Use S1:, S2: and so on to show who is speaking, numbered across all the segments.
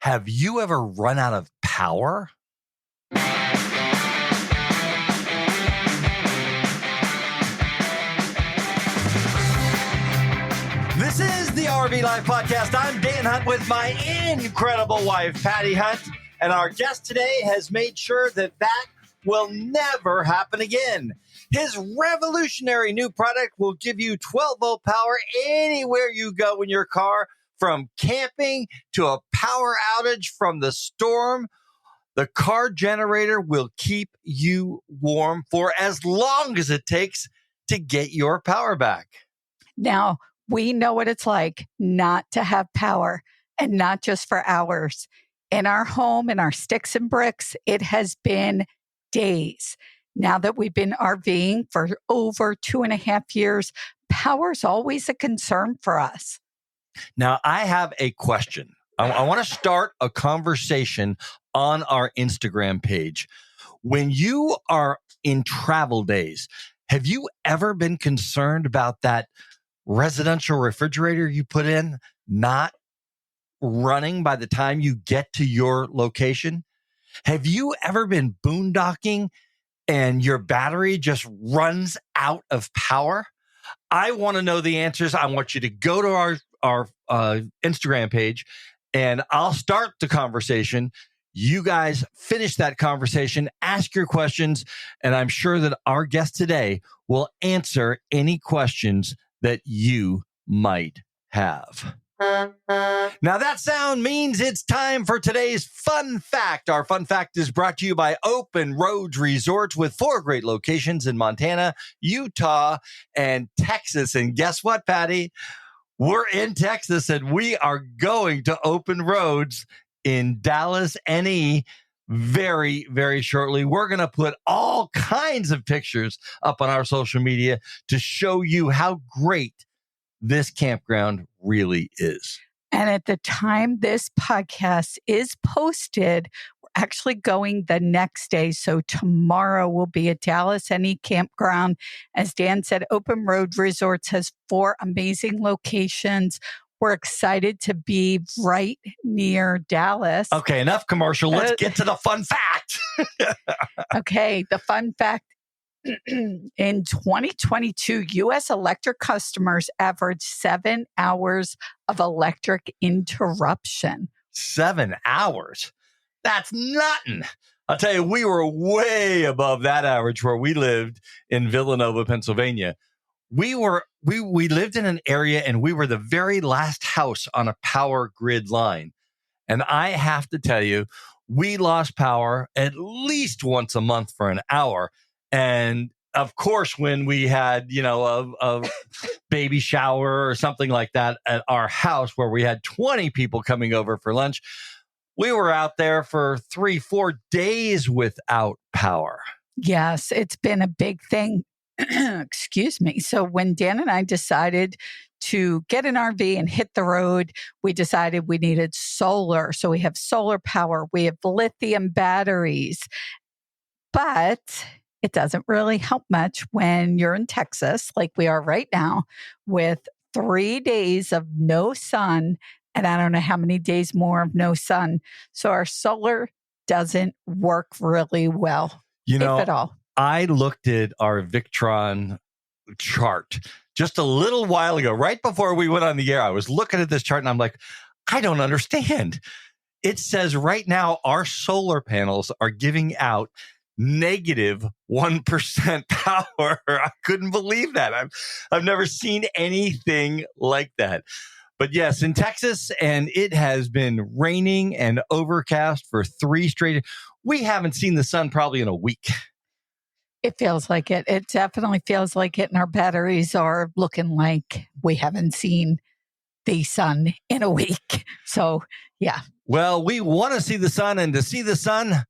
S1: Have you ever run out of power? This is the RV Life Podcast. I'm Dan Hunt with my incredible wife, Patty Hunt. And our guest today has made sure that will never happen again. His revolutionary new product will give you 12-volt power anywhere you go in your car, from camping to a power outage from the storm. The CarGenerator will keep you warm for as long as it takes to get your power back.
S2: Now, we know what it's like not to have power, and not just for hours. In our home, in our sticks and bricks, it has been days. Now that we've been RVing for over 2.5 years, power's always a concern for us.
S1: Now, I have a question. I want to start a conversation on our Instagram page. When you are in travel days, have you ever been concerned about that residential refrigerator you put in not running by the time you get to your location? Have you ever been boondocking and your battery just runs out of power? I want to know the answers. I want you to go to our Instagram page, and I'll start the conversation. You guys finish that conversation, ask your questions, and I'm sure that our guest today will answer any questions that you might have. Now that sound means it's time for today's fun fact. Our fun fact is brought to you by Open Roads Resorts, with 4 great locations in Montana, Utah, and Texas. And guess what, Patty? We're in Texas, and we are going to Open Roads in Dallas, NE, very, very shortly. We're going to put all kinds of pictures up on our social media to show you how great this campground really is.
S2: And at the time this podcast is posted, we're actually going the next day. So tomorrow we'll be at Dallas NE Campground. As Dan said, Open Road Resorts has 4 amazing locations. We're excited to be right near Dallas.
S1: Okay, enough commercial. Let's get to the fun fact.
S2: Okay, the fun fact. In 2022, U.S. electric customers averaged 7 hours of electric interruption. 7
S1: hours? That's nothing. I'll tell you, we were way above that average where we lived in Villanova, Pennsylvania. We lived in an area, and we were the very last house on a power grid line. And I have to tell you, we lost power at least once a month for an hour. And of course, when we had, a baby shower or something like that at our house where we had 20 people coming over for lunch, we were out there for 3-4 days without power.
S2: Yes, it's been a big thing. Excuse me. So when Dan and I decided to get an RV and hit the road, we decided we needed solar. So we have solar power. We have lithium batteries. But it doesn't really help much when you're in Texas, like we are right now, with 3 days of no sun, and I don't know how many days more of no sun. So our solar doesn't work really well, if at all.
S1: I looked at our Victron chart just a little while ago, right before we went on the air. I was looking at this chart, and I'm like, I don't understand. It says right now our solar panels are giving out negative 1% power. I couldn't believe that. I've never seen anything like that. But yes, in Texas, and it has been raining and overcast for 3 straight. We haven't seen the sun probably in a week.
S2: It feels like it. It definitely feels like it. And our batteries are looking like we haven't seen the sun in a week. So, yeah.
S1: Well, we want to see the sun, and to see the sun,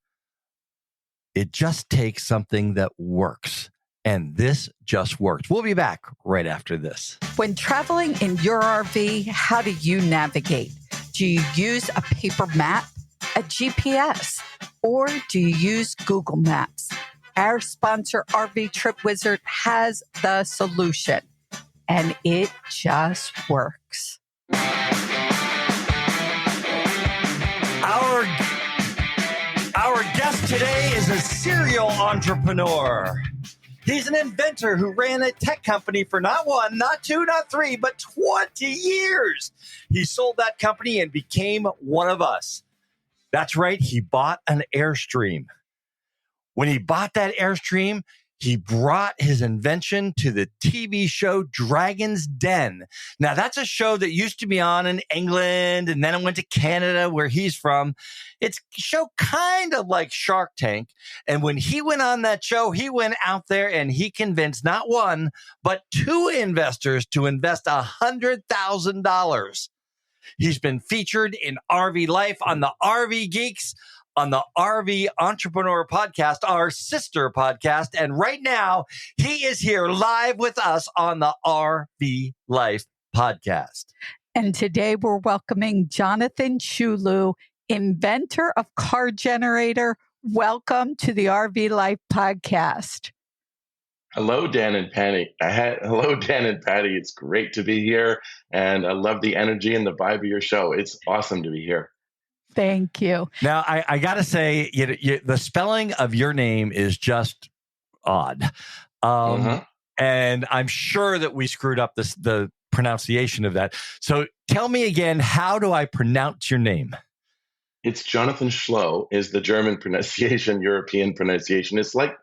S1: it just takes something that works. And this just works. We'll be back right after this.
S2: When traveling in your RV, how do you navigate? Do you use a paper map, a GPS, or do you use Google Maps? Our sponsor, RV Trip Wizard, has the solution, and it just works.
S1: serial entrepreneur. He's an inventor who ran a tech company for not one, not two, not three, but 20 years. He sold that company and became one of us. That's right. He bought an Airstream. When he bought that Airstream, he brought his invention to the TV show Dragon's Den. Now, that's a show that used to be on in England, and then it went to Canada, where he's from. It's a show kind of like Shark Tank. And when he went on that show, he went out there and he convinced not one, but two investors to invest $100,000. He's been featured in RV Life, on the RV Geeks, on the RV Entrepreneur podcast, our sister podcast. And right now, he is here live with us on the RV Life podcast.
S2: And today we're welcoming Jonathan Schloo, inventor of CarGenerator. Welcome to the RV Life podcast.
S3: Hello, Dan and Patty. Hello, Dan and Patty. It's great to be here, and I love the energy and the vibe of your show. It's awesome to be here.
S2: Thank you.
S1: Now, I got to say, the spelling of your name is just odd. And I'm sure that we screwed up the pronunciation of that. So tell me again, how do I pronounce your name?
S3: It's Jonathan Schloo is the German pronunciation, European pronunciation. It's like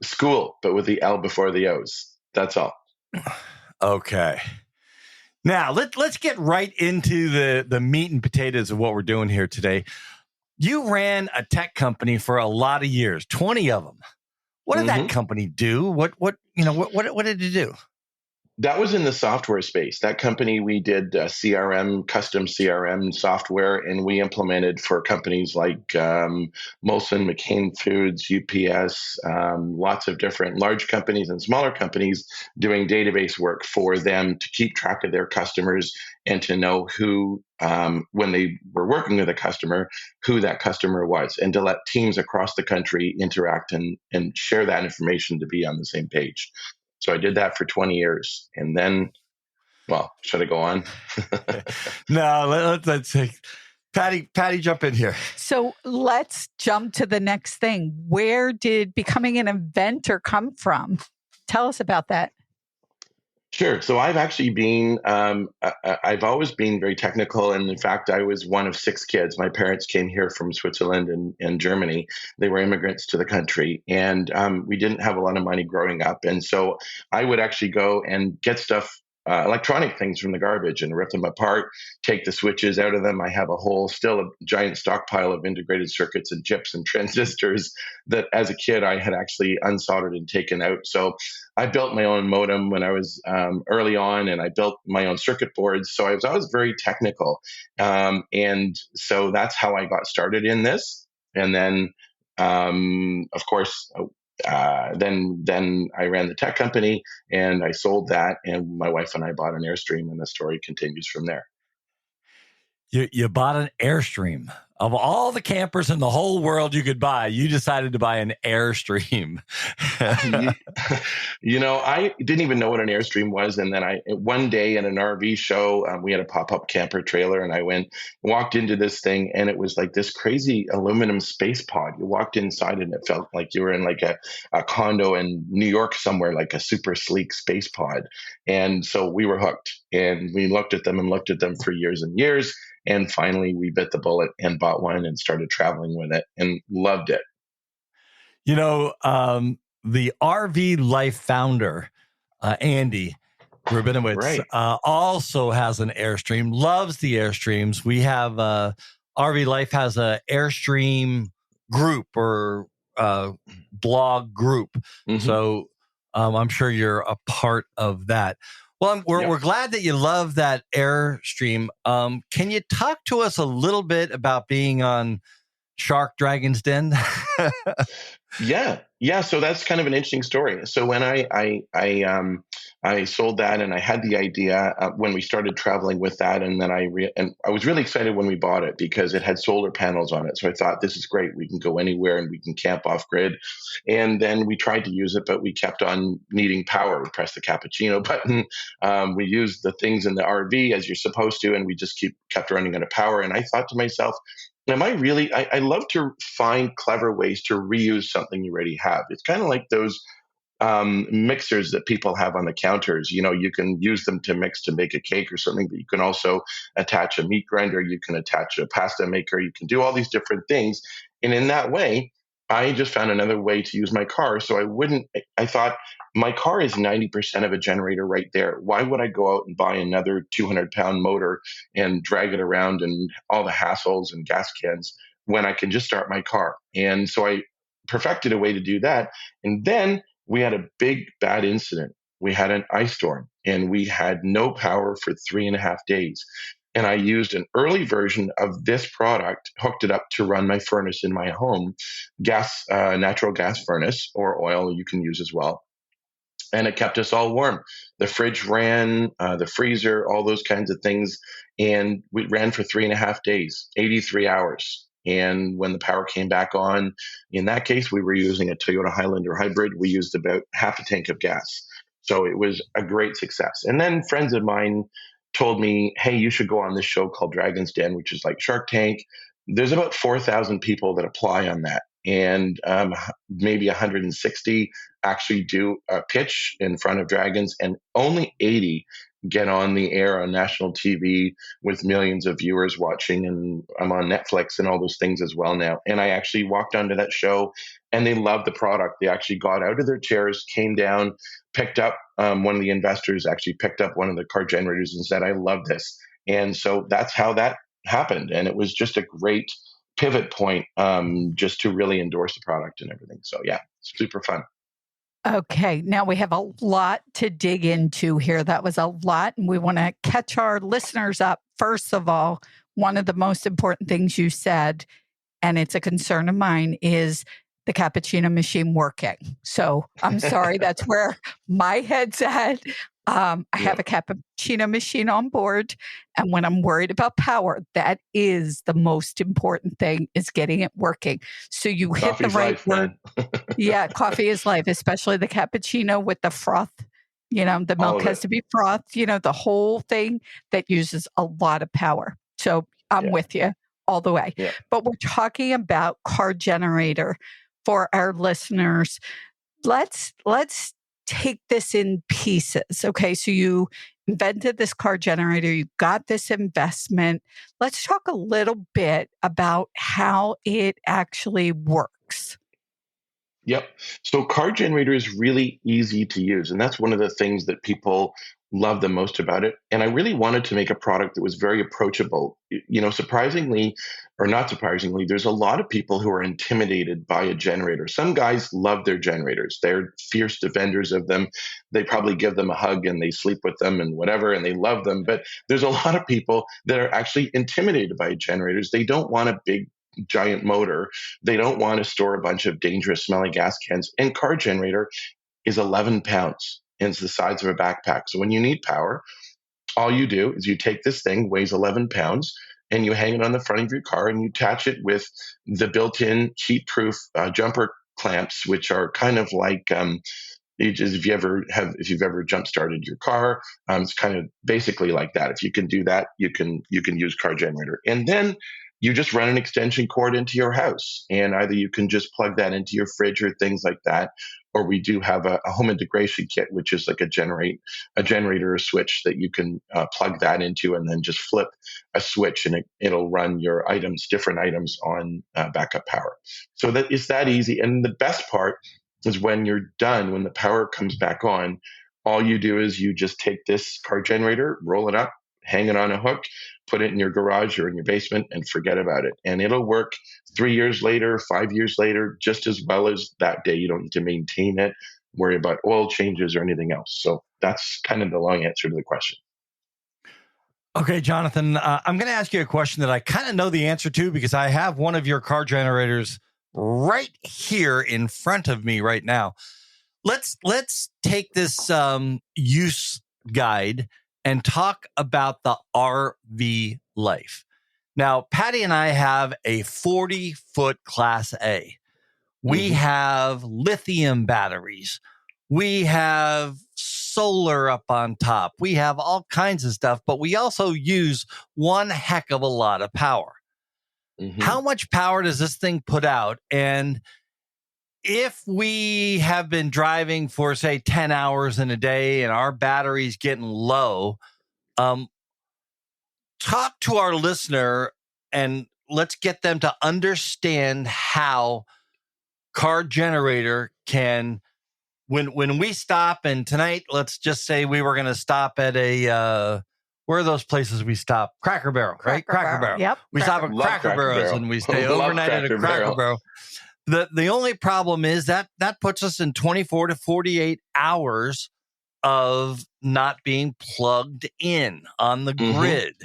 S3: school, but with the L before the O's. That's all.
S1: Okay. Now, let's get right into the meat and potatoes of what we're doing here today. You ran a tech company for a lot of years, 20 of them. What did that company do? What did it do?
S3: That was in the software space. That company, we did CRM, custom CRM software, and we implemented for companies like Molson, McCain Foods, UPS, lots of different large companies and smaller companies doing database work for them to keep track of their customers and to know who, when they were working with a customer, who that customer was, and to let teams across the country interact and share that information to be on the same page. So I did that for 20 years. And then, well, should I go on?
S1: No, let's take Patty, jump in here.
S2: So let's jump to the next thing. Where did becoming an inventor come from? Tell us about that.
S3: Sure. So I've actually been, I've always been very technical. And in fact, I was one of 6 kids. My parents came here from Switzerland and Germany. They were immigrants to the country. And we didn't have a lot of money growing up. And so I would actually go and get stuff, electronic things from the garbage and rip them apart, take the switches out of them. I have still a giant stockpile of integrated circuits and chips and transistors that as a kid I had actually unsoldered and taken out. So I built my own modem when I was early on, and I built my own circuit boards. So I was always very technical. And so that's how I got started in this. And then, of course, then I ran the tech company and I sold that, and my wife and I bought an Airstream, and the story continues from there.
S1: You bought an Airstream. Of all the campers in the whole world you could buy, you decided to buy an Airstream.
S3: I didn't even know what an Airstream was. And then one day at an RV show, we had a pop-up camper trailer, and I walked into this thing, and it was like this crazy aluminum space pod. You walked inside and it felt like you were in like a condo in New York somewhere, like a super sleek space pod. And so we were hooked, and we looked at them for years and years. And finally, we bit the bullet and bought one and started traveling with it and loved it.
S1: The RV Life founder, Andy Rabinowitz,
S3: right,
S1: also has an Airstream, loves the Airstreams. We have RV Life has a Airstream group or blog group. So I'm sure you're a part of that. Well, we're glad that you love that Airstream. Can you talk to us a little bit about being on Dragon's Den?
S3: Yeah. So that's kind of an interesting story. So when I sold that, and I had the idea when we started traveling with that, and then I was really excited when we bought it because it had solar panels on it. So I thought, this is great. We can go anywhere and we can camp off grid. And then we tried to use it, but we kept on needing power. We pressed the cappuccino button. We used the things in the RV as you're supposed to, and we just kept running out of power. And I thought to myself, am I really, I love to find clever ways to reuse something you already have. It's kind of like those mixers that people have on the counters. You can use them to mix to make a cake or something, but you can also attach a meat grinder. You can attach a pasta maker. You can do all these different things. And in that way, I just found another way to use my car. So I thought my car is 90% of a generator right there. Why would I go out and buy another 200-pound motor and drag it around and all the hassles and gas cans when I can just start my car? And so I perfected a way to do that. And then we had a big bad incident. We had an ice storm and we had no power for 3.5 days. And I used an early version of this product, hooked it up to run my furnace in my home, natural gas furnace, or oil you can use as well. And it kept us all warm. The fridge ran, the freezer, all those kinds of things. And we ran for 3.5 days, 83 hours. And when the power came back on, in that case, we were using a Toyota Highlander hybrid. We used about half a tank of gas. So it was a great success. And then friends of mine told me, hey, you should go on this show called Dragon's Den, which is like Shark Tank. There's about 4,000 people that apply on that. And maybe 160 actually do a pitch in front of dragons, and only 80 get on the air on national TV with millions of viewers watching. And I'm on Netflix and all those things as well now. And I actually walked onto that show and they loved the product. They actually got out of their chairs, came down, picked up one of the investors, actually picked up one of the car generators and said, I love this. And so that's how that happened. And it was just a great pivot point just to really endorse the product and everything. So yeah, super fun.
S2: Okay, now we have a lot to dig into here. That was a lot, and we want to catch our listeners up. First of all, one of the most important things you said, and it's a concern of mine, is the cappuccino machine working. So I'm sorry, that's where my head's at. I have a cappuccino machine on board. And when I'm worried about power, that is the most important thing, is getting it working. So you hit the right word. Yeah, coffee is life, especially the cappuccino with the froth. The milk has to be frothed, the whole thing that uses a lot of power. So I'm with you all the way.
S3: Yeah.
S2: But we're talking about CarGenerator for our listeners. Let's take this in pieces. Okay, so you invented this car generator, you got this investment. Let's talk a little bit about how it actually works.
S3: Yep. So CarGenerator is really easy to use. And that's one of the things that people love the most about it. And I really wanted to make a product that was very approachable. Surprisingly or not surprisingly, there's a lot of people who are intimidated by a generator. Some guys love their generators. They're fierce defenders of them. They probably give them a hug and they sleep with them and whatever, and they love them. But there's a lot of people that are actually intimidated by generators. They don't want a big giant motor. They don't want to store a bunch of dangerous smelly gas cans. And CarGenerator is 11 pounds and it's the size of a backpack. So when you need power, all you do is you take this thing, weighs 11 pounds, and you hang it on the front of your car and you attach it with the built-in heat-proof jumper clamps, which are kind of like if you've ever jump started your car, it's kind of basically like that. If you can do that, you can use CarGenerator. And then you just run an extension cord into your house, and either you can just plug that into your fridge or things like that, or we do have a home integration kit, which is like a generator switch that you can plug that into, and then just flip a switch, and it'll run your different items on backup power. So that is that easy. And the best part is when you're done, when the power comes back on, all you do is you just take this CarGenerator, roll it up, hang it on a hook, put it in your garage or in your basement, and forget about it. And it'll work 3 years later, 5 years later, just as well as that day. You don't need to maintain it, worry about oil changes or anything else. So that's kind of the long answer to the question.
S1: Okay, Jonathan, I'm going to ask you a question that I kind of know the answer to, because I have one of your car generators right here in front of me right now. Let's take this use guide and talk about the RV life. Now, Patty and I have a 40-foot Class A. We have lithium batteries. We have solar up on top. We have all kinds of stuff, but we also use one heck of a lot of power. How much power does this thing put out? And if we have been driving for, say, 10 hours in a day and our battery's getting low, talk to our listener and let's get them to understand how CarGenerator can, when we stop, and tonight, let's just say we were going to stop at a, where are those places we stop? Cracker Barrel, right? Cracker Barrel.
S2: Yep.
S1: We stop at Cracker Barrels and we stay overnight at a Cracker Barrel. The only problem is that puts us in 24 to 48 hours of not being plugged in on the grid.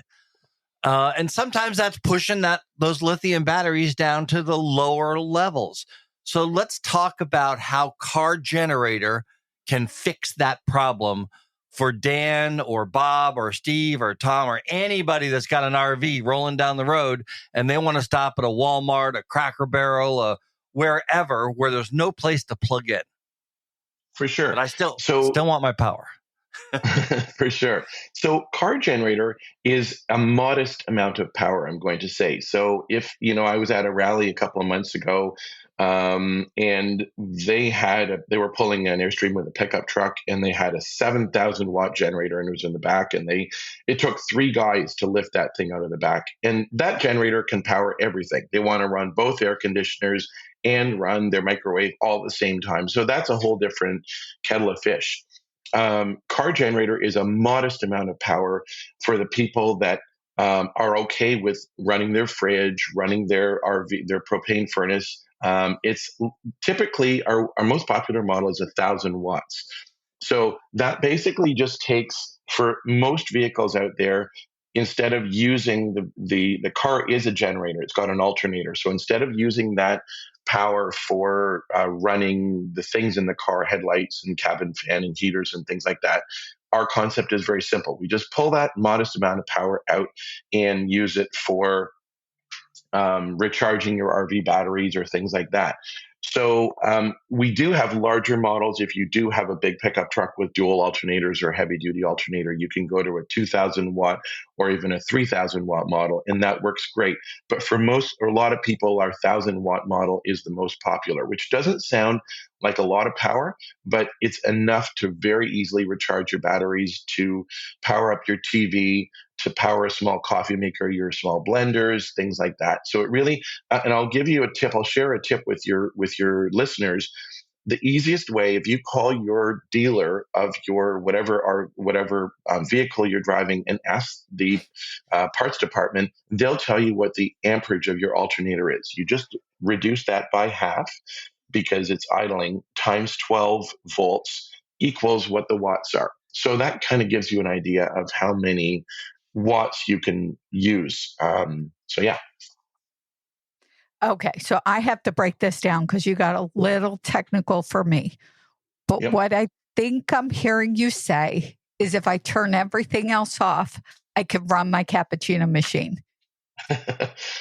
S1: And sometimes that's pushing those lithium batteries down to the lower levels. So let's talk about how CarGenerator can fix that problem for Dan or Bob or Steve or Tom or anybody that's got an RV rolling down the road and they want to stop at a Walmart, a Cracker Barrel, wherever where there's no place to plug in.
S3: For sure.
S1: But I still want my power.
S3: For sure. So CarGenerator is a modest amount of power, I'm going to say. So if, I was at a rally a couple of months ago, and they were pulling an Airstream with a pickup truck, and they had a 7,000 watt generator, and it was in the back, and it took 3 guys to lift that thing out of the back. And that generator can power everything. They want to run both air conditioners and run their microwave all at the same time. So that's a whole different kettle of fish. CarGenerator is a modest amount of power for the people that are okay with running their fridge, running their RV, their propane furnace. It's typically our most popular model is 1,000 watts. So that basically just takes, for most vehicles out there, instead of using the car is a generator, it's got an alternator. So instead of using that power for running the things in the car, headlights and cabin fan and heaters and things like that, our concept is very simple. We just pull that modest amount of power out and use it for recharging your RV batteries or things like that. So we do have larger models. If you do have a big pickup truck with dual alternators or heavy duty alternator, you can go to a 2,000 watt or even a 3,000 watt model, and that works great. But for a lot of people, our 1,000 watt model is the most popular, which doesn't sound like a lot of power, but it's enough to very easily recharge your batteries, to power up your TV, to power a small coffee maker, your small blenders, things like that. So it really, and I'll give you a tip. I'll share a tip with your listeners. The easiest way, if you call your dealer of your whatever vehicle you're driving and ask the parts department, they'll tell you what the amperage of your alternator is. You just reduce that by half because it's idling, times 12 volts equals what the watts are. So that kind of gives you an idea of how many watts you can use. So yeah.
S2: Okay, so I have to break this down because you got a little technical for me. But
S3: Yep.
S2: What I think I'm hearing you say is if I turn everything else off, I could run my cappuccino machine.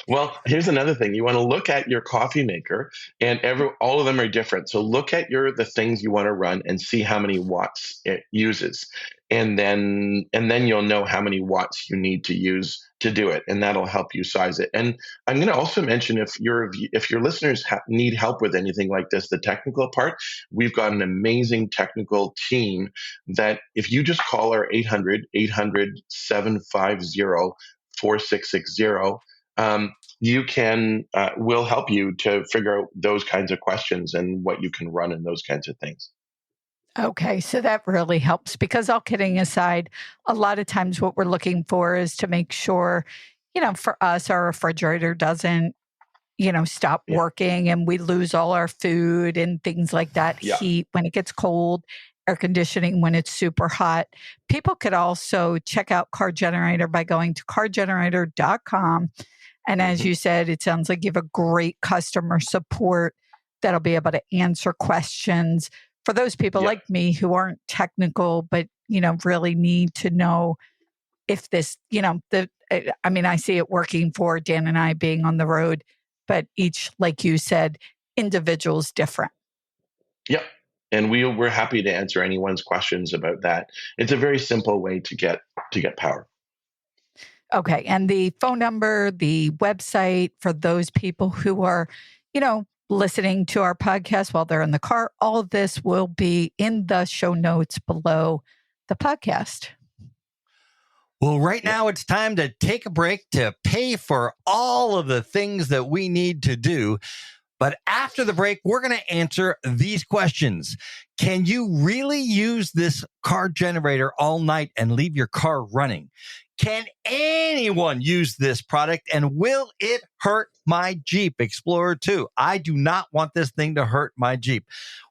S3: Well, here's another thing. You want to look at your coffee maker, and all of them are different. So look at the things you want to run and see how many watts it uses. And then you'll know how many watts you need to use to do it, and that'll help you size it. And I'm going to also mention, if your listeners need help with anything like this, the technical part, we've got an amazing technical team that if you just call our 800-750-4660, we'll help you to figure out those kinds of questions and what you can run and those kinds of things.
S2: Okay, so that really helps because, all kidding aside, a lot of times what we're looking for is to make sure, for us, our refrigerator doesn't, stop working and we lose all our food and things like that, heat when it gets cold, air conditioning when it's super hot. People could also check out CarGenerator by going to cargenerator.com. And as you said, it sounds like you have a great customer support that'll be able to answer questions for those people like me who aren't technical, but, really need to know if this, I see it working for Dan and I being on the road, but each, like you said, individual's different.
S3: Yep. And we're happy to answer anyone's questions about that. It's a very simple way to get power.
S2: Okay. And the phone number, the website for those people who are, listening to our podcast while they're in the car, all of this will be in the show notes below the podcast.
S1: Well, right now it's time to take a break to pay for all of the things that we need to do. But after the break, we're going to answer these questions. Can you really use this car generator all night and leave your car running? Can anyone use this product, and will it hurt my Jeep Explorer 2? I do not want this thing to hurt my Jeep.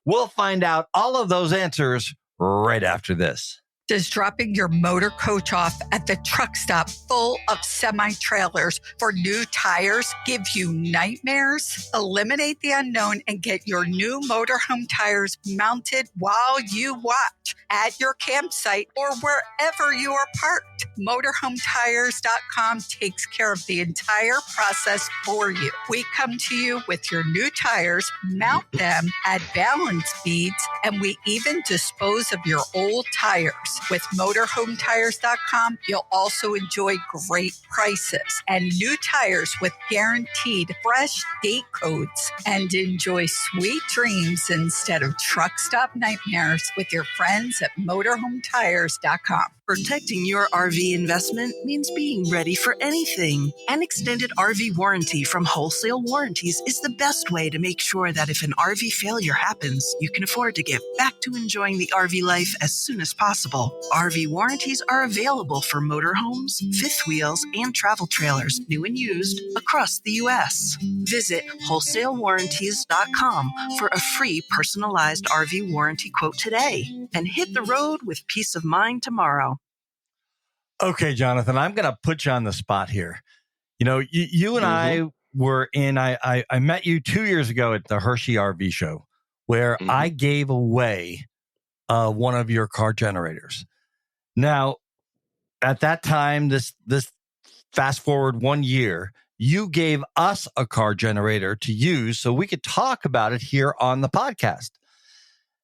S1: We'll find out all of those answers right after this.
S2: Does dropping your motor coach off at the truck stop full of semi-trailers for new tires give you nightmares? Eliminate the unknown and get your new motorhome tires mounted while you watch at your campsite or wherever you are parked. Motorhometires.com takes care of the entire process for you. We come to you with your new tires, mount them at balance beads, and we even dispose of your old tires. With motorhometires.com, you'll also enjoy great prices and new tires with guaranteed fresh date codes, and enjoy sweet dreams instead of truck stop nightmares with your friends at motorhometires.com.
S4: Protecting your RV investment means being ready for anything. An extended RV warranty from Wholesale Warranties is the best way to make sure that if an RV failure happens, you can afford to get back to enjoying the RV life as soon as possible. RV warranties are available for motorhomes, fifth wheels, and travel trailers, new and used, across the U.S. Visit wholesalewarranties.com for a free personalized RV warranty quote today and hit the road with peace of mind tomorrow.
S1: Okay, Jonathan, I'm going to put you on the spot here. You and I were I met you 2 years ago at the Hershey RV show where I gave away one of your car generators. Now, at that time, this fast forward 1 year, you gave us a car generator to use so we could talk about it here on the podcast.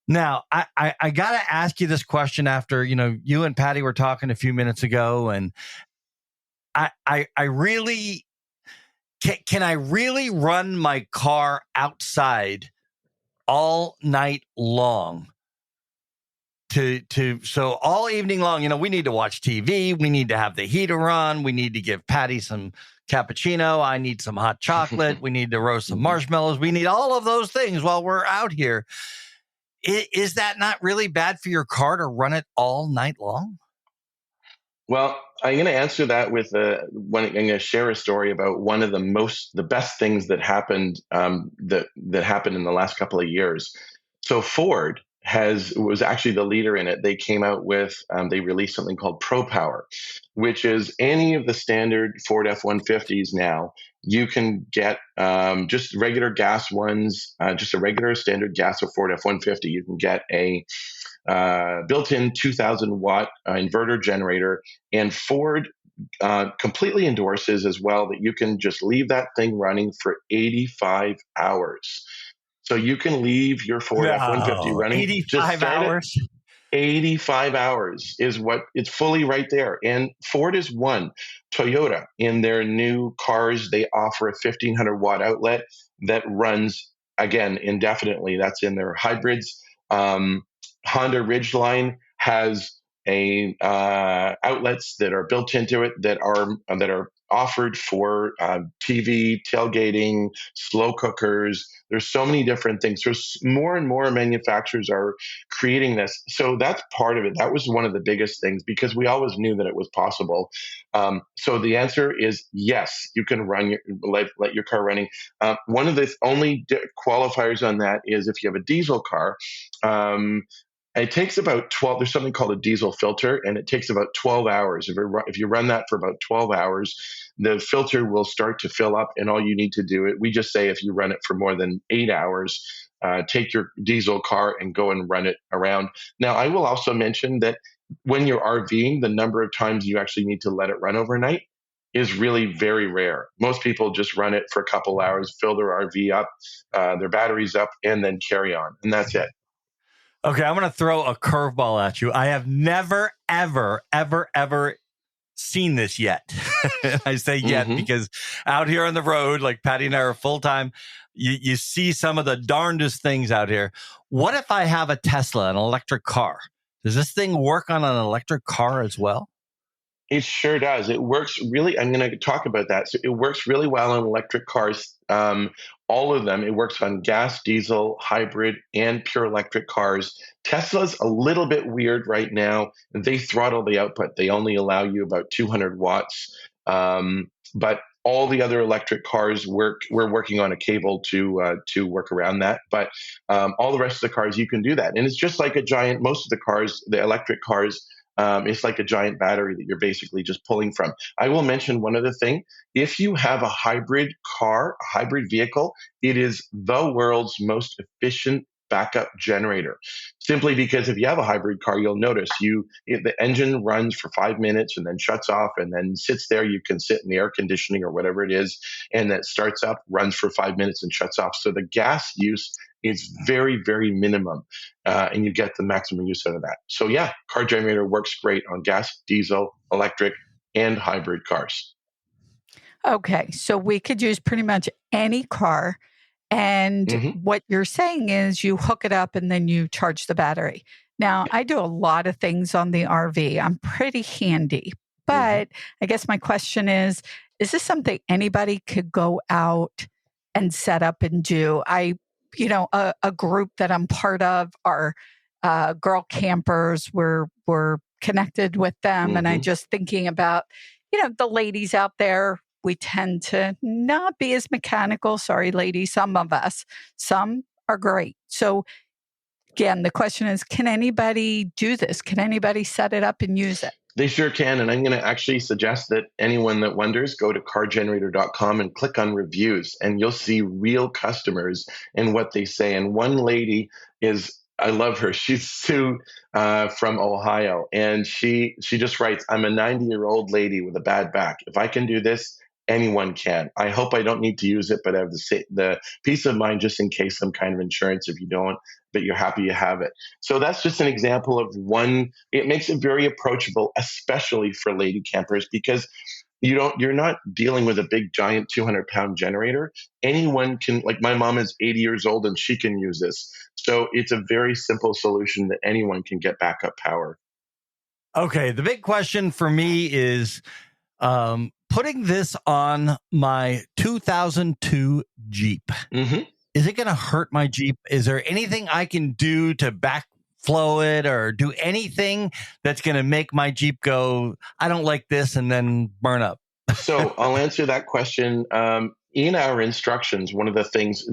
S1: Now, I got to ask you this question after, you and Patty were talking a few minutes ago, and I really, can I really run my car outside all night long? So all evening long, we need to watch TV. We need to have the heater on. We need to give Patty some cappuccino. I need some hot chocolate. We need to roast some marshmallows. We need all of those things while we're out here. Is that not really bad for your car to run it all night long?
S3: Well, I'm going to answer that with I'm going to share a story about one of the best things that happened that happened in the last couple of years. So Ford was actually the leader in it. They came out with they released something called Pro Power, which is any of the standard Ford F-150s now. You can get just regular gas ones, just a regular standard gas of Ford F-150. You can get a built-in 2,000 watt inverter generator, and Ford completely endorses as well that you can just leave that thing running for 85 hours. So you can leave your Ford F-150 running.
S1: 85 hours?
S3: 85 hours is what it's fully right there. And Ford is one. Toyota, in their new cars, they offer a 1,500 watt outlet that runs, again, indefinitely. That's in their hybrids. Honda Ridgeline has outlets that are built into it that are offered for TV, tailgating, slow cookers. There's so many different things. There's more and more manufacturers are creating this. So that's part of it. That was one of the biggest things because we always knew that it was possible. So the answer is yes, you can let your car running. One of the only qualifiers on that is if you have a diesel car. It takes about 12, there's something called a diesel filter, and it takes about 12 hours. If you run that for about 12 hours, the filter will start to fill up, and all you need to do we just say if you run it for more than 8 hours, take your diesel car and go and run it around. Now, I will also mention that when you're RVing, the number of times you actually need to let it run overnight is really very rare. Most people just run it for a couple hours, fill their RV up, their batteries up, and then carry on, and that's it.
S1: Okay, I'm going to throw a curveball at you. I have never, ever, ever, ever seen this yet. I say yet because out here on the road, like Patty and I are full time, you see some of the darndest things out here. What if I have a Tesla, an electric car? Does this thing work on an electric car as well?
S3: It sure does. It works really. I'm going to talk about that. So it works really well on electric cars. All of them. It works on gas, diesel, hybrid, and pure electric cars. Tesla's a little bit weird right now. They throttle the output. They only allow you about 200 watts. But all the other electric cars work. We're working on a cable to work around that. But all the rest of the cars, you can do that. And it's just like a giant. Most of the cars, the electric cars. It's like a giant battery that you're basically just pulling from. I will mention one other thing. If you have a hybrid car, a hybrid vehicle, it is the world's most efficient backup generator. Simply because if you have a hybrid car, you'll notice the engine runs for 5 minutes and then shuts off and then sits there. You can sit in the air conditioning or whatever it is, and that starts up, runs for 5 minutes and shuts off. So the gas use is very, very minimum, and you get the maximum use out of that. So yeah, CarGenerator works great on gas, diesel, electric, and hybrid cars.
S2: Okay, so we could use pretty much any car. And what you're saying is you hook it up and then you charge the battery. Now, I do a lot of things on the RV. I'm pretty handy. But I guess my question is this something anybody could go out and set up and do? A group that I'm part of are girl campers. We're connected with them. And I'm just thinking about, the ladies out there. We tend to not be as mechanical. Sorry, ladies, some of us. Some are great. So again, the question is, can anybody do this? Can anybody set it up and use it?
S3: They sure can. And I'm going to actually suggest that anyone that wonders, go to cargenerator.com and click on reviews, and you'll see real customers and what they say. And one lady I love her. She's Sue from Ohio. And she just writes, I'm a 90-year-old lady with a bad back. If I can do this, anyone can. I hope I don't need to use it, but I have the peace of mind just in case some kind of insurance if you don't, but you're happy you have it. So that's just an example of one. It makes it very approachable, especially for lady campers, because you're not dealing with a big giant 200-pound generator. Anyone can, like my mom is 80 years old and she can use this. So it's a very simple solution that anyone can get backup power.
S1: Okay. The big question for me is, putting this on my 2002 Jeep, is it going to hurt my Jeep? Is there anything I can do to backflow it or do anything that's going to make my Jeep go, I don't like this, and then burn up?
S3: So I'll answer that question. In our instructions, one of the things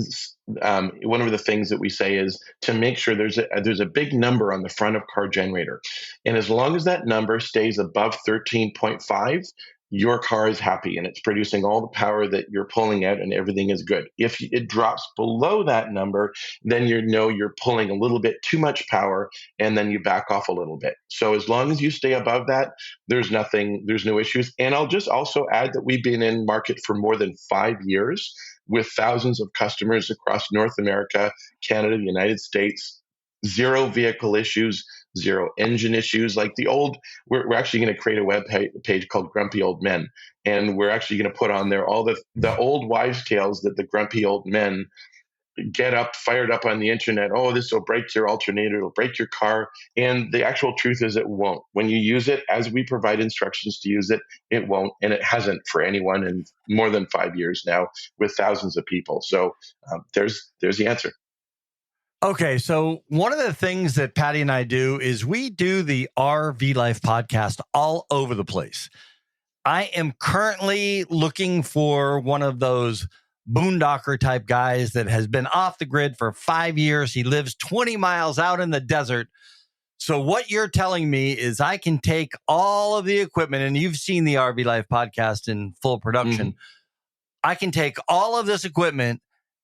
S3: that we say is to make sure there's a big number on the front of CarGenerator, and as long as that number stays above 13.5, your car is happy and it's producing all the power that you're pulling out and everything is good. If it drops below that number, then you're pulling a little bit too much power, and then you back off a little bit. So as long as you stay above that, there's no issues. And I'll just also add that we've been in market for more than 5 years with thousands of customers across North America, Canada, the United States. Zero vehicle issues, zero engine issues. Like we're actually going to create a web page called Grumpy Old Men, and we're actually going to put on there all the old wives' tales that the grumpy old men get fired up on the internet. Oh, this will break your alternator, it'll break your car. And the actual truth is it won't. When you use it, as we provide instructions to use it, it won't. And it hasn't for anyone in more than 5 years now with thousands of people. So there's the answer.
S1: Okay, so one of the things that Patty and I do is we do the RV Life podcast all over the place. I am currently looking for one of those boondocker type guys that has been off the grid for 5 years. He lives 20 miles out in the desert. So what you're telling me is I can take all of the equipment, and you've seen the RV Life podcast in full production. I can take all of this equipment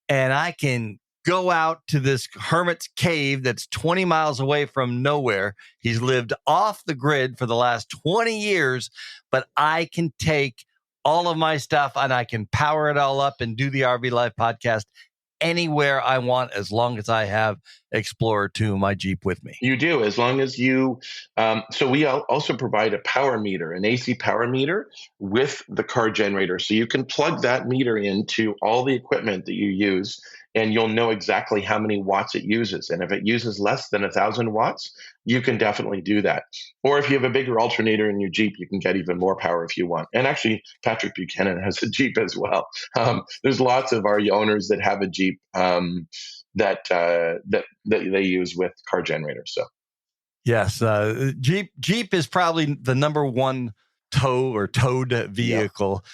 S1: and I can go out to this hermit's cave that's 20 miles away from nowhere. He's lived off the grid for the last 20 years, but I can take all of my stuff and I can power it all up and do the RV Life podcast anywhere I want as long as I have Explorer 2, my Jeep, with me.
S3: You do, as long as you. So we also provide a power meter, an AC power meter with the CarGenerator. So you can plug that meter into all the equipment that you use, and you'll know exactly how many watts it uses. And if it uses less than 1,000 watts, you can definitely do that. Or if you have a bigger alternator in your Jeep, you can get even more power if you want. And actually, Patrick Buchanan has a Jeep as well. There's lots of our owners that have a Jeep that they use with CarGenerator. So,
S1: yes, Jeep is probably the number one towed vehicle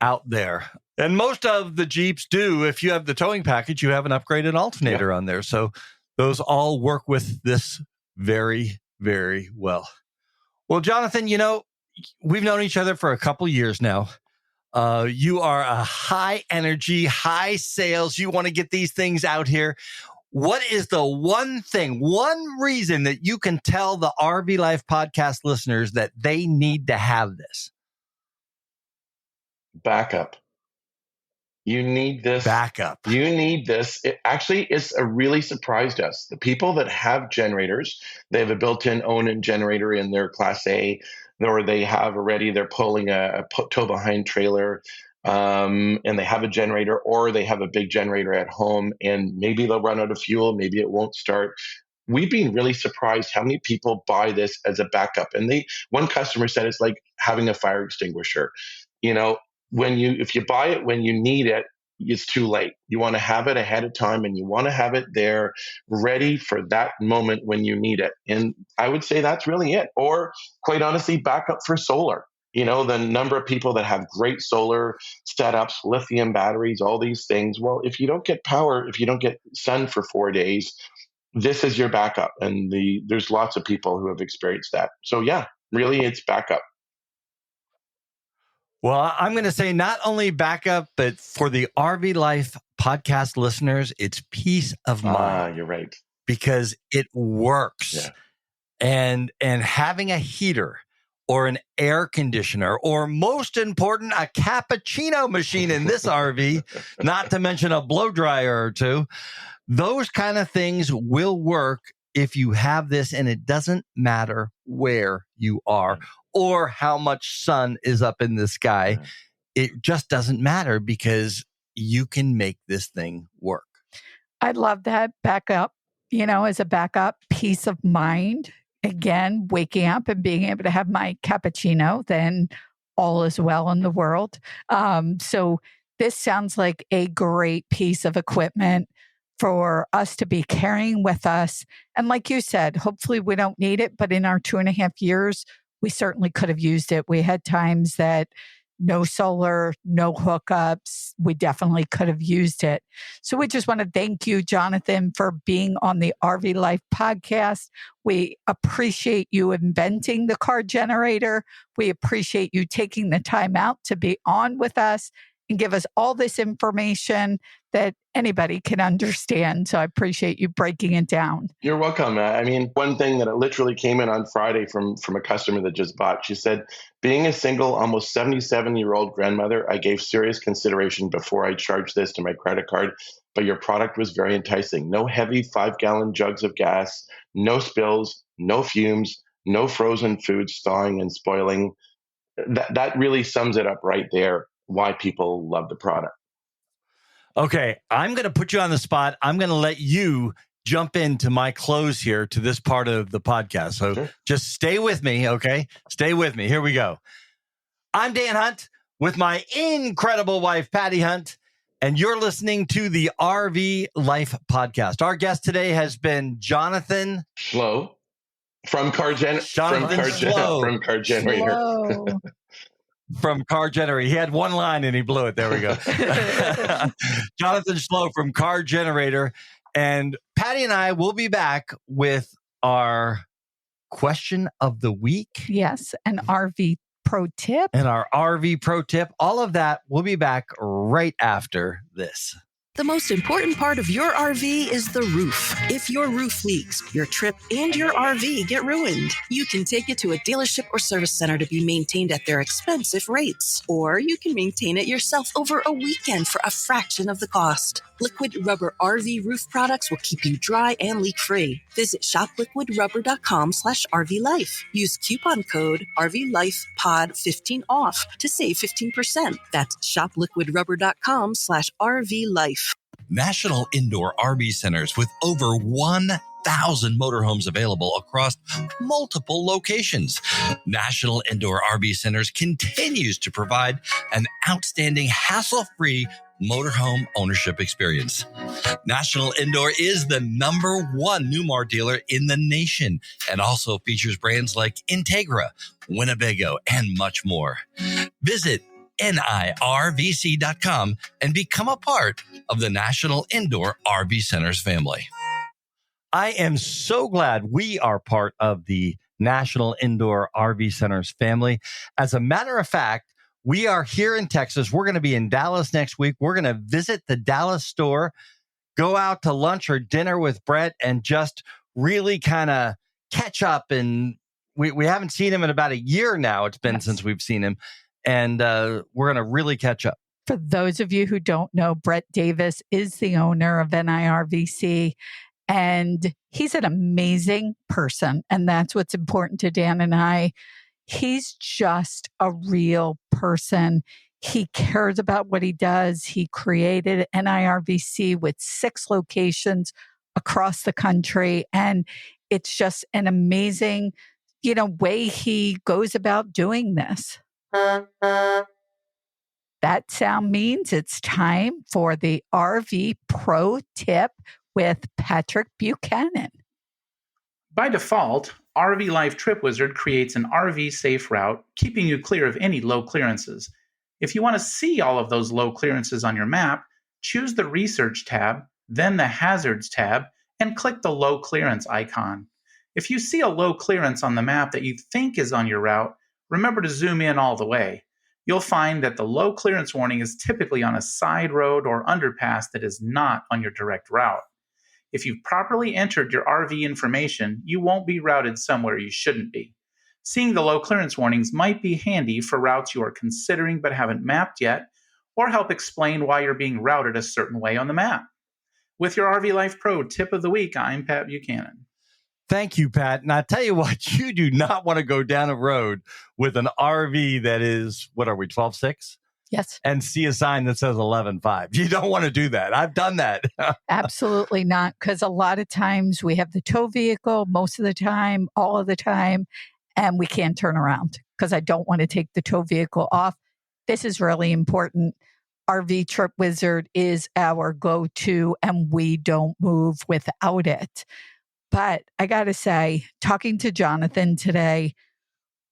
S1: out there. And most of the Jeeps do. If you have the towing package, you have an upgraded alternator on there. So those all work with this very, very well. Well, Jonathan, we've known each other for a couple years now. You are a high energy, high sales. You want to get these things out here. What is the one reason that you can tell the RV Life podcast listeners that they need to have this?
S3: Backup. You need this.
S1: Backup.
S3: You need this. It's really surprised us. The people that have generators, they have a built-in own generator in their Class A, or they're pulling a tow-behind trailer, and they have a generator, or they have a big generator at home, and maybe they'll run out of fuel, maybe it won't start. We've been really surprised how many people buy this as a backup. And one customer said it's like having a fire extinguisher. If you buy it when you need it, it's too late. You want to have it ahead of time, and you want to have it there ready for that moment when you need it. And I would say that's really it. Or quite honestly, backup for solar. The number of people that have great solar setups, lithium batteries, all these things. Well, if you don't get power, if you don't get sun for 4 days, this is your backup. And there's lots of people who have experienced that. So yeah, really it's backup.
S1: Well, I'm going to say not only backup, but for the RV Life podcast listeners, it's peace of mind.
S3: You're right.
S1: Because it works.
S3: Yeah.
S1: And having a heater or an air conditioner, or most important, a cappuccino machine in this RV, not to mention a blow dryer or two, those kind of things will work if you have this, and it doesn't matter where you are or how much sun is up in the sky. It just doesn't matter because you can make this thing work.
S2: I love that backup, as a backup, peace of mind. Again, waking up and being able to have my cappuccino, then all is well in the world. So this sounds like a great piece of equipment for us to be carrying with us. And like you said, hopefully we don't need it, but in our 2.5 years, we certainly could have used it. We had times that no solar, no hookups. We definitely could have used it. So we just want to thank you, Jonathan, for being on the RV Life podcast. We appreciate you inventing the CarGenerator. We appreciate you taking the time out to be on with us and give us all this information that anybody can understand. So I appreciate you breaking it down.
S3: You're welcome. One thing that literally came in on Friday from a customer that just bought, she said, being a single, almost 77-year-old grandmother, I gave serious consideration before I charged this to my credit card, but your product was very enticing. No heavy 5-gallon jugs of gas, no spills, no fumes, no frozen foods thawing and spoiling. That really sums it up right there, why people love the product.
S1: Okay, I'm going to put you on the spot. I'm going to let you jump into my close here to this part of the podcast. So Just stay with me, okay? Stay with me. Here we go. I'm Dan Hunt with my incredible wife, Patty Hunt, and you're listening to the RV Life podcast. Our guest today has been Jonathan
S3: Schloo from CarGenerator.
S2: Schloo.
S1: From CarGenerator. He had one line and he blew it. There we go. Jonathan Schloo from CarGenerator. And Patty and I will be back with our question of the week.
S2: Yes, an RV pro tip.
S1: And our RV pro tip. All of that, we'll be back right after this.
S4: The most important part of your RV is the roof. If your roof leaks, your trip and your RV get ruined. You can take it to a dealership or service center to be maintained at their expensive rates. Or you can maintain it yourself over a weekend for a fraction of the cost. Liquid Rubber RV roof products will keep you dry and leak-free. Visit shopliquidrubber.com/RVLife. Use coupon code RVLifePod15 to save 15%. That's shopliquidrubber.com/RVLife.
S1: National Indoor RV Centers with over 1,000 motorhomes available across multiple locations. National Indoor RV Centers continues to provide an outstanding, hassle-free motorhome ownership experience. National Indoor is the #1 Newmar dealer in the nation and also features brands like Integra, Winnebago, and much more. Visit NIRVC.com and become a part of the National Indoor RV Centers family. I am so glad we are part of the National Indoor RV Centers family. As a matter of fact, we are here in Texas. We're going to be in Dallas next week. We're going to visit the Dallas store, go out to lunch or dinner with Brett, and just really kind of catch up. And we haven't seen him in about a year now. It's been since we've seen him. And we're going to really catch up.
S2: For those of you who don't know, Brett Davis is the owner of NIRVC, and he's an amazing person. And that's what's important to Dan and I. He's just a real person. He cares about what he does. He created NIRVC with 6 locations across the country. And it's just an amazing, way he goes about doing this. That sound means it's time for the RV Pro Tip with Patrick Buchanan.
S5: By default, RV Life Trip Wizard creates an RV safe route, keeping you clear of any low clearances. If you want to see all of those low clearances on your map, choose the Research tab, then the Hazards tab, and click the low clearance icon. If you see a low clearance on the map that you think is on your route, remember to zoom in all the way. You'll find that the low clearance warning is typically on a side road or underpass that is not on your direct route. If you've properly entered your RV information, you won't be routed somewhere you shouldn't be. Seeing the low clearance warnings might be handy for routes you are considering but haven't mapped yet, or help explain why you're being routed a certain way on the map. With your RV Life Pro Tip of the Week, I'm Pat Buchanan.
S1: Thank you, Pat. And I tell you what, you do not want to go down a road with an RV that is, what are we, 12.6?
S2: Yes.
S1: And see a sign that says 11.5. You don't want to do that. I've done that.
S2: Absolutely not. Because a lot of times we have the tow vehicle, most of the time, all of the time, and we can't turn around because I don't want to take the tow vehicle off. This is really important. RV Trip Wizard is our go-to, and we don't move without it. But I got to say, talking to Jonathan today,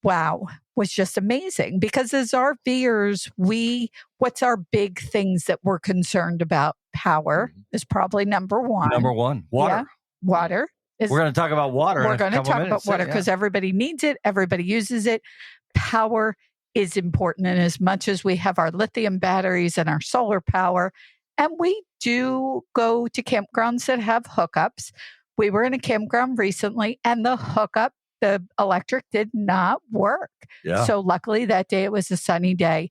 S2: wow, was just amazing. Because as RVers, what's our big things that we're concerned about? Power is probably number one.
S1: Number one, water.
S2: Yeah, water.
S1: We're going to talk about water.
S2: We're going to talk about water because everybody needs it. Everybody uses it. Power is important. And as much as we have our lithium batteries and our solar power, and we do go to campgrounds that have hookups. We were in a campground recently and the electric did not work.
S1: Yeah.
S2: So luckily that day it was a sunny day.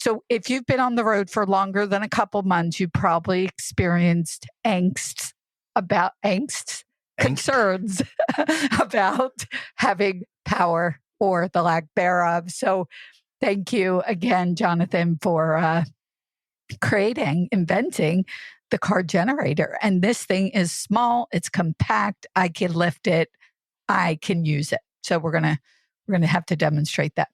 S2: So if you've been on the road for longer than a couple months, you probably experienced concerns about having power or the lack thereof. So thank you again, Jonathan, for inventing the CarGenerator. And this thing is small, it's compact, I can lift it, I can use it. So we're gonna have to demonstrate that.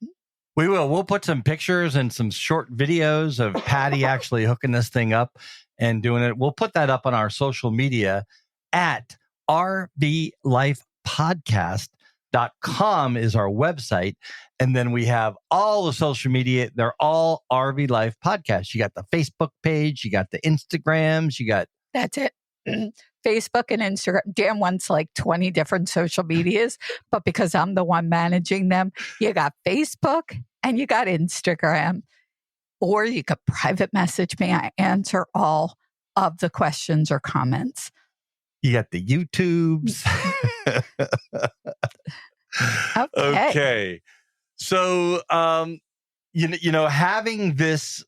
S1: We will. We'll put some pictures and some short videos of Patty actually hooking this thing up and doing it. We'll put that up on our social media at RVLifePodcast.com is our website. And then we have all the social media. They're all RV Life Podcasts. You got the Facebook page, you got the Instagrams, you got...
S2: That's it. Facebook and Instagram. Dan wants like 20 different social medias, but because I'm the one managing them, you got Facebook and you got Instagram. Or you could private message me. I answer all of the questions or comments.
S1: You got the YouTubes. Okay. So, having this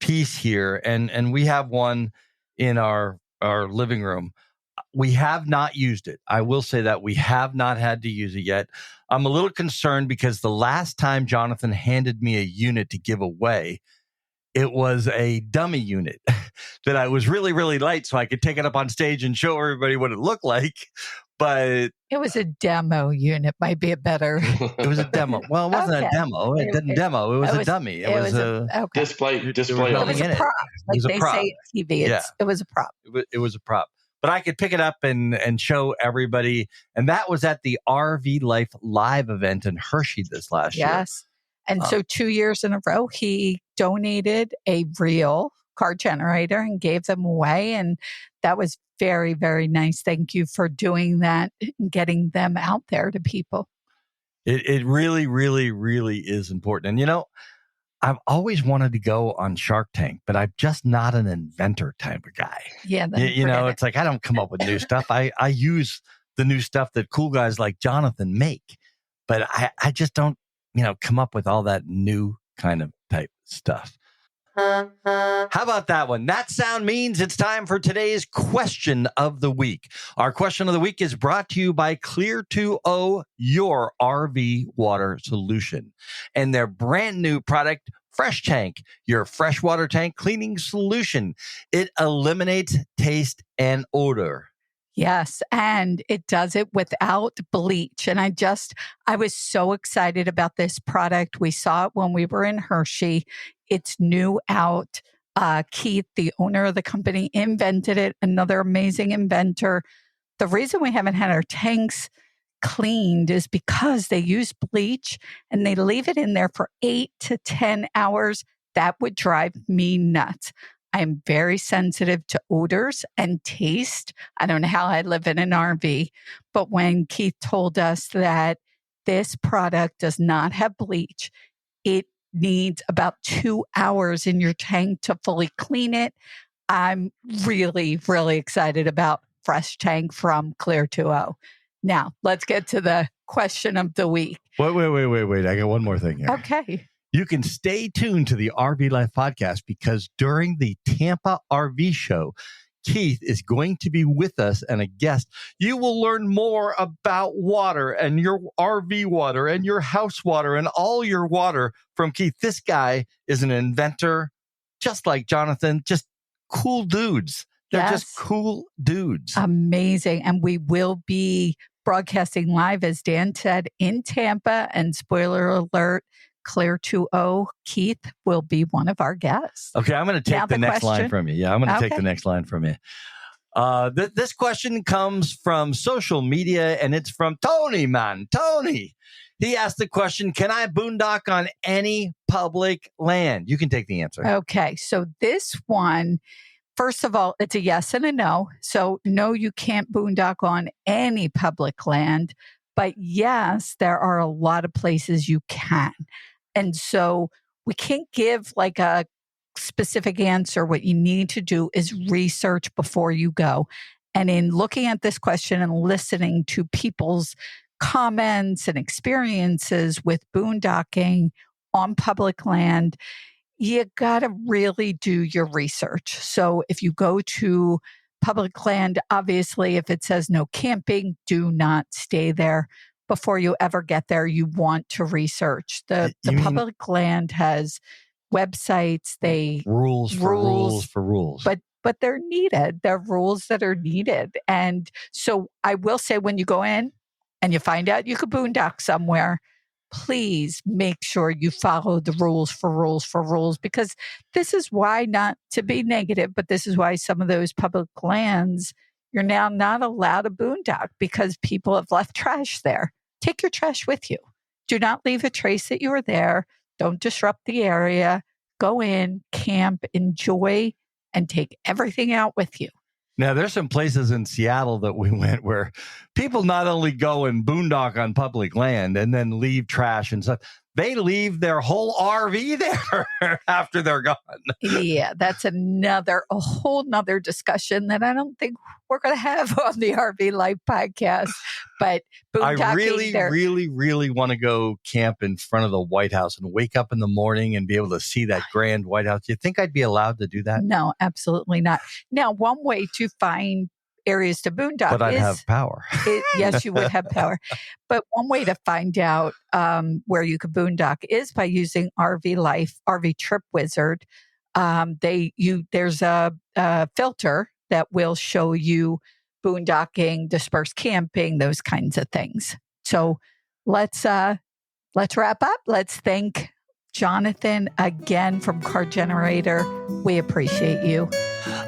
S1: piece here, and we have one in our living room. We have not used it. I will say that we have not had to use it yet. I'm a little concerned because the last time Jonathan handed me a unit to give away, it was a dummy unit that I was really, really light so I could take it up on stage and show everybody what it looked like. But
S2: it was a demo unit, might be a better.
S1: It was a demo. Well, it wasn't a demo. It didn't demo. It was a dummy. It was a
S3: display.
S2: It was a prop. Like they say at TV. It was a prop.
S1: It was a prop. But I could pick it up and show everybody. And that was at the RV Life Live event in Hershey this last year.
S2: Yes. And so 2 years in a row, he donated a real car generator and gave them away. And that was very, very nice. Thank you for doing that and getting them out there to people.
S1: It really, really, really is important. And, I've always wanted to go on Shark Tank, but I'm just not an inventor type of guy.
S2: Yeah.
S1: It's like I don't come up with new stuff. I use the new stuff that cool guys like Jonathan make, but I just don't, come up with all that new kind of type stuff. How about that one? That sound means it's time for today's question of the week. Our question of the week is brought to you by Clear2O, your RV water solution, and their brand new product, Fresh Tank, your freshwater tank cleaning solution. It eliminates taste and odor.
S2: Yes, and it does it without bleach. And I was so excited about this product. We saw it when we were in Hershey. It's new out. Keith, the owner of the company, invented it. Another amazing inventor. The reason we haven't had our tanks cleaned is because they use bleach and they leave it in there for 8 to 10 hours. That would drive me nuts. I'm very sensitive to odors and taste. I don't know how I live in an RV, but when Keith told us that this product does not have bleach, it needs about 2 hours in your tank to fully clean it. I'm really, really excited about Fresh Tank from Clear2O. Now, let's get to the question of the week.
S1: Wait. I got one more thing here.
S2: Okay.
S1: You can stay tuned to the RV Life podcast because during the Tampa RV show, Keith is going to be with us and a guest. You will learn more about water and your RV water and your house water and all your water from Keith. This guy is an inventor, just like Jonathan, just cool dudes. They're just cool dudes.
S2: Amazing. And we will be broadcasting live, as Dan said, in Tampa. And spoiler alert, Clear2O, Keith will be one of our guests.
S1: Okay, I'm going to take the next line from you. Yeah, I'm going to take the next line from you. This question comes from social media, and it's from Tony, man. Tony. He asked the question, can I boondock on any public land? You can take the answer.
S2: Okay, so this one, first of all, it's a yes and a no. So no, you can't boondock on any public land. But yes, there are a lot of places you can. And so we can't give like a specific answer. What you need to do is research before you go. And in looking at this question and listening to people's comments and experiences with boondocking on public land, you got to really do your research. So if you go to public land, obviously, if it says no camping, do not stay there. Before you ever get there, you want to research. The public land has websites,
S1: rules for rules.
S2: But they're needed. They're rules that are needed. And so I will say, when you go in and you find out you could boondock somewhere, please make sure you follow the rules for rules, because this is why, not to be negative, but this is why some of those public lands, you're now not allowed to boondock because people have left trash there. Take your trash with you. Do not leave a trace that you were there. Don't disrupt the area. Go in, camp, enjoy, and take everything out with you.
S1: Now, there's some places in Seattle that we went where people not only go and boondock on public land and then leave trash and stuff, they leave their whole RV there after they're gone.
S2: Yeah, that's a whole nother discussion that I don't think we're going to have on the RV Life podcast. But
S1: I
S2: boondocking,
S1: really want to go camp in front of the White House and wake up in the morning and be able to see that grand White House. Do you think I'd be allowed to do that?
S2: No, absolutely not. Now, one way to find areas to boondock
S1: But I'd have power.
S2: Yes, you would have power. But one way to find out where you could boondock is by using RV Life, RV Trip Wizard. There's a filter that will show you boondocking, dispersed camping, those kinds of things. So let's wrap up. Let's thank Jonathan again from CarGenerator. We appreciate you.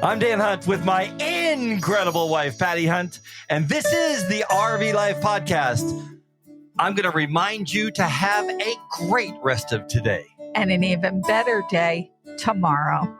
S1: I'm Dan Hunt with my incredible wife, Patty Hunt, and this is the RV Life Podcast. I'm going to remind you to have a great rest of today.
S2: And an even better day tomorrow.